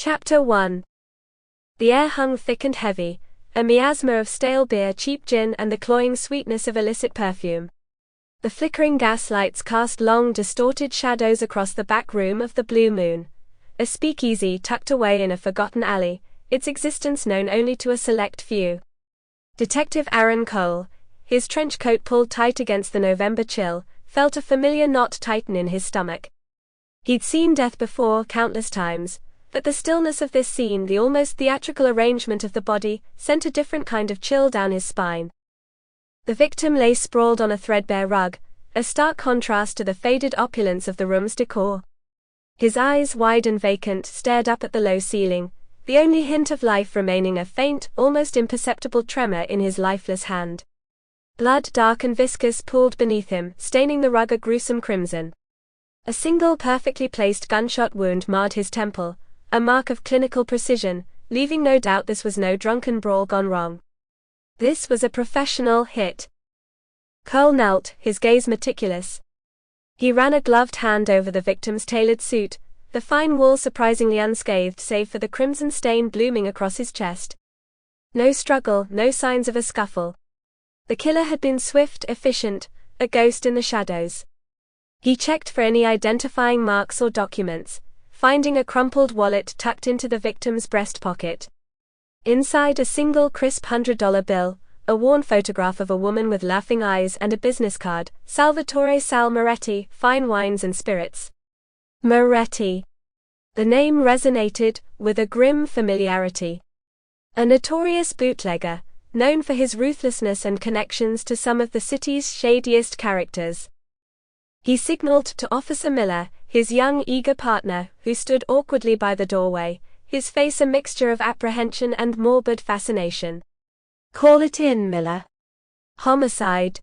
Chapter 1. The air hung thick and heavy, a miasma of stale beer, cheap gin, and the cloying sweetness of illicit perfume. The flickering gas lights cast long, distorted shadows across the back room of the Blue Moon, a speakeasy tucked away in a forgotten alley, its existence known only to a select few. Detective Aaron Cole, his trench coat pulled tight against the November chill, felt a familiar knot tighten in his stomach. He'd seen death before countless times, but the stillness of this scene, the almost theatrical arrangement of the body, sent a different kind of chill down his spine. The victim lay sprawled on a threadbare rug, a stark contrast to the faded opulence of the room's decor. His eyes, wide and vacant, stared up at the low ceiling, the only hint of life remaining a faint, almost imperceptible tremor in his lifeless hand. Blood, dark and viscous, pooled beneath him, staining the rug a gruesome crimson. A single perfectly placed gunshot wound marred his temple, a mark of clinical precision, leaving no doubt this was no drunken brawl gone wrong. This was a professional hit. Cole knelt, his gaze meticulous. He ran a gloved hand over the victim's tailored suit, the fine wool surprisingly unscathed save for the crimson stain blooming across his chest. No struggle, no signs of a scuffle. The killer had been swift, efficient, a ghost in the shadows. He checked for any identifying marks or documents, finding a crumpled wallet tucked into the victim's breast pocket. Inside, a single crisp $100 bill, a worn photograph of a woman with laughing eyes, and a business card, Salvatore Sal Moretti, Fine Wines and Spirits. Moretti. The name resonated with a grim familiarity. A notorious bootlegger, known for his ruthlessness and connections to some of the city's shadiest characters. He signaled to Officer Miller, his young, eager partner, who stood awkwardly by the doorway, his face a mixture of apprehension and morbid fascination. "Call it in, Miller." "Homicide."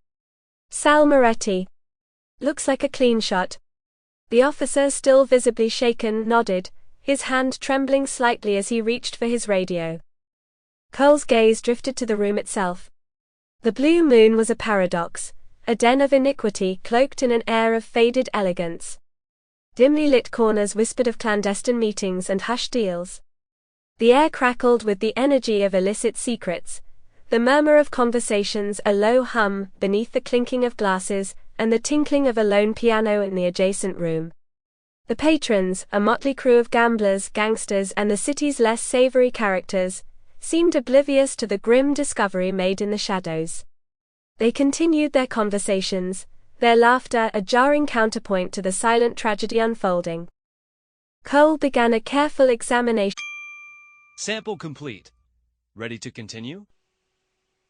"Sal Moretti." "Looks like a clean shot." The officer, still visibly shaken, nodded, his hand trembling slightly as he reached for his radio. Cole's gaze drifted to the room itself. The Blue Moon was a paradox, a den of iniquity cloaked in an air of faded elegance. Dimly lit corners whispered of clandestine meetings and hushed deals. The air crackled with the energy of illicit secrets, the murmur of conversations, a low hum beneath the clinking of glasses, and the tinkling of a lone piano in the adjacent room. The patrons, a motley crew of gamblers, gangsters, and the city's less savory characters, seemed oblivious to the grim discovery made in the shadows. They continued their conversations, their laughter a jarring counterpoint to the silent tragedy unfolding. Cole began a careful examination. Sample complete. Ready to continue?